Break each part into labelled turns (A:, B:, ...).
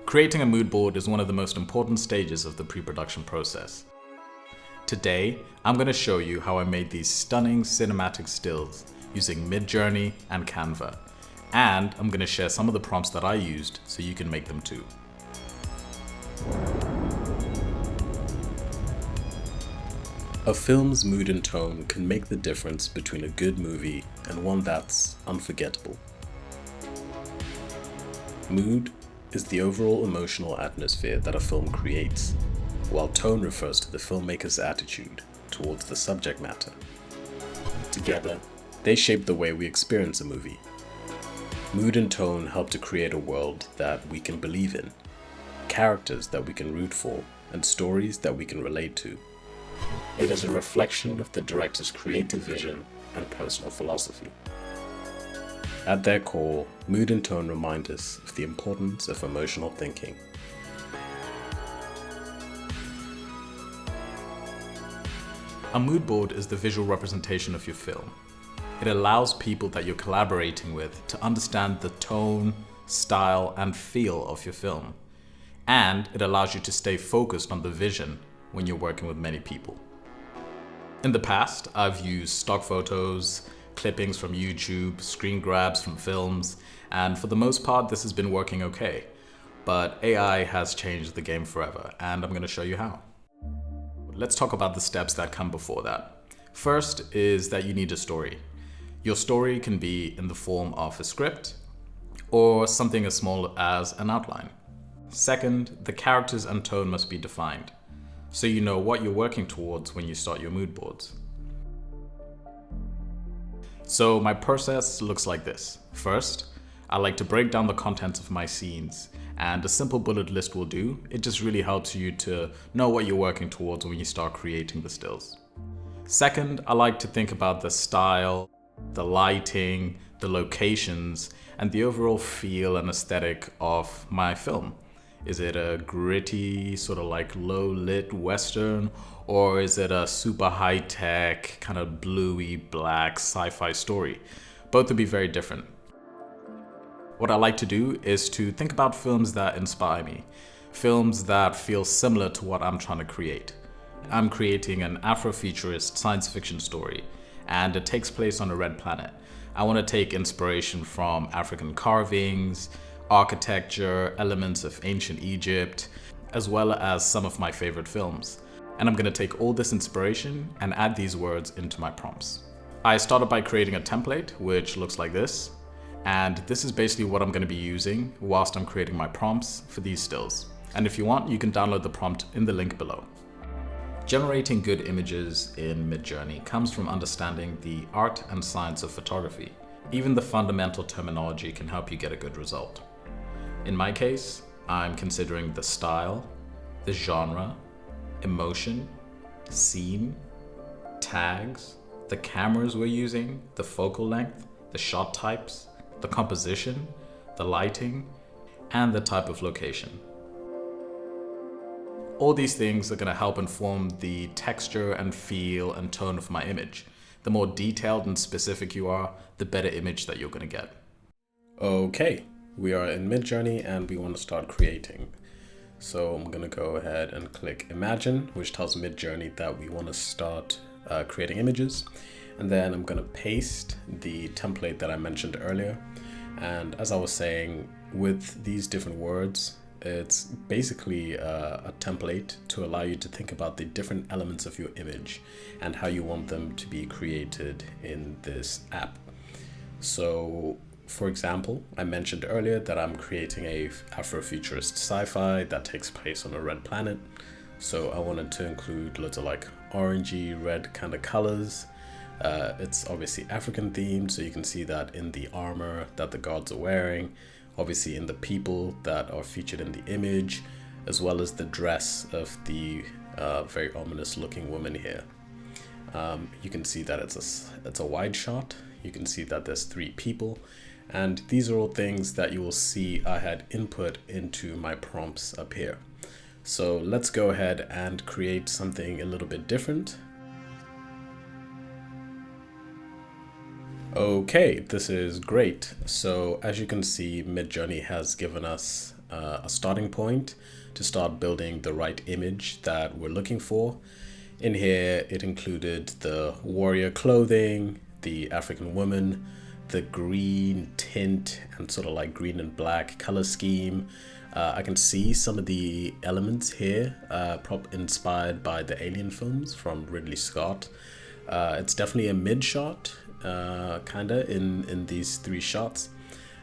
A: Creating a mood board is one of the most important stages of the pre-production process. Today, I'm going to show you how I made these stunning cinematic stills using Mid-journey and Canva. And I'm going to share some of the prompts that I used so you can make them too. A film's mood and tone can make the difference between a good movie and one that's unforgettable. Mood is the overall emotional atmosphere that a film creates, while tone refers to the filmmaker's attitude towards the subject matter. Together, they shape the way we experience a movie. Mood and tone help to create a world that we can believe in, characters that we can root for, and stories that we can relate to. It is a reflection of the director's creative vision and personal philosophy. At their core, mood and tone remind us of the importance of emotional thinking. A mood board is the visual representation of your film. It allows people that you're collaborating with to understand the tone, style, and feel of your film. And it allows you to stay focused on the vision when you're working with many people. In the past, I've used stock photos, clippings from YouTube, screen grabs from films, and for the most part this has been working okay. But AI has changed the game forever, and I'm going to show you how. Let's talk about the steps that come before that. First is that you need a story. Your story can be in the form of a script or something as small as an outline. Second, the characters and tone must be defined, so you know what you're working towards when you start your mood boards. So my process looks like this. First, I like to break down the contents of my scenes, and a simple bullet list will do. It just really helps you to know what you're working towards when you start creating the stills. Second, I like to think about the style, the lighting, the locations, and the overall feel and aesthetic of my film. Is it a gritty, sort of like low-lit Western, or is it a super high-tech, kind of bluey, black sci-fi story? Both would be very different. What I like to do is to think about films that inspire me, films that feel similar to what I'm trying to create. I'm creating an Afrofuturist science fiction story, and it takes place on a red planet. I want to take inspiration from African carvings, architecture, elements of ancient Egypt, as well as some of my favorite films. And I'm going to take all this inspiration and add these words into my prompts. I started by creating a template, which looks like this. And this is basically what I'm going to be using whilst I'm creating my prompts for these stills. And if you want, you can download the prompt in the link below. Generating good images in Midjourney comes from understanding the art and science of photography. Even the fundamental terminology can help you get a good result. In my case, I'm considering the style, the genre, emotion, scene, tags, the cameras we're using, the focal length, the shot types, the composition, the lighting, and the type of location. All these things are going to help inform the texture and feel and tone of my image. The more detailed and specific you are, the better image that you're going to get. Okay, we are in Midjourney and we want to start creating. So I'm going to go ahead and click Imagine, which tells Midjourney that we want to start creating images. And then I'm going to paste the template that I mentioned earlier. And as I was saying, with these different words, it's basically a template to allow you to think about the different elements of your image and how you want them to be created in this app. So, for example, I mentioned earlier that I'm creating a Afrofuturist sci-fi that takes place on a red planet. So I wanted to include loads of like orangey red kind of colors. It's obviously African themed, so you can see that in the armor that the gods are wearing, obviously in the people that are featured in the image, as well as the dress of the very ominous looking woman here. You can see that it's a wide shot. You can see that there's 3 people, and these are all things that you will see I had input into my prompts up here. So let's go ahead and create something a little bit different.
B: Okay, this is great. So as you can see, Midjourney has given us a starting point to start building the right image that we're looking for. In here, it included the warrior clothing, the African woman, the green tint and sort of like green and black color scheme. I can see some of the elements here, inspired by the Alien films from Ridley Scott. It's definitely a mid shot, kinda in these three shots,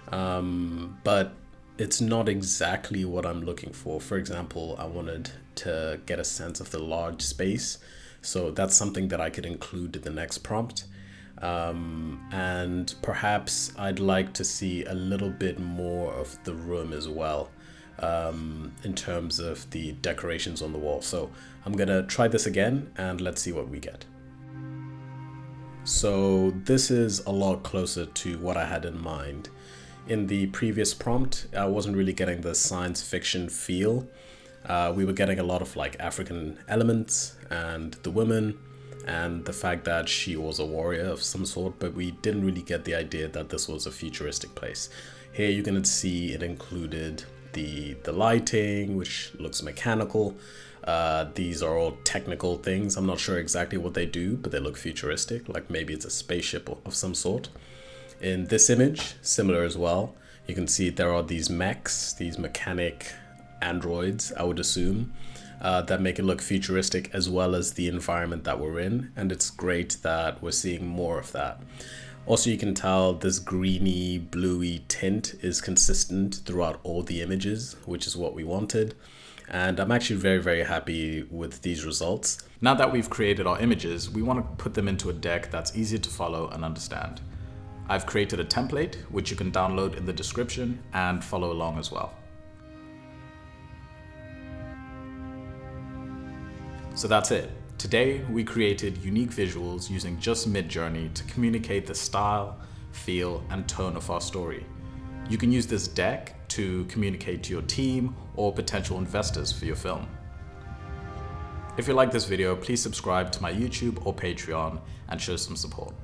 B: but it's not exactly what I'm looking for. For example, I wanted to get a sense of the large space, so that's something that I could include in the next prompt. And perhaps I'd like to see a little bit more of the room as well, in terms of the decorations on the wall. So I'm gonna try this again and let's see what we get. So this is a lot closer to what I had in mind. In the previous prompt, I wasn't really getting the science fiction feel. We were getting a lot of like African elements and the woman and the fact that she was a warrior of some sort, but we didn't really get the idea that this was a futuristic place. Here you can see it included the lighting, which looks mechanical. These are all technical things. I'm not sure exactly what they do, but they look futuristic, like maybe it's a spaceship of some sort. In this image, similar as well, you can see there are these mechs, these mechanic androids, I would assume, that make it look futuristic, as well as the environment that we're in. And it's great that we're seeing more of that. Also, you can tell this greeny, bluey tint is consistent throughout all the images, which is what we wanted. And I'm actually very, very happy with these results.
A: Now that we've created our images, we want to put them into a deck that's easier to follow and understand. I've created a template, which you can download in the description and follow along as well. So that's it. Today, we created unique visuals using just Midjourney to communicate the style, feel, and tone of our story. You can use this deck to communicate to your team or potential investors for your film. If you like this video, please subscribe to my YouTube or Patreon and show some support.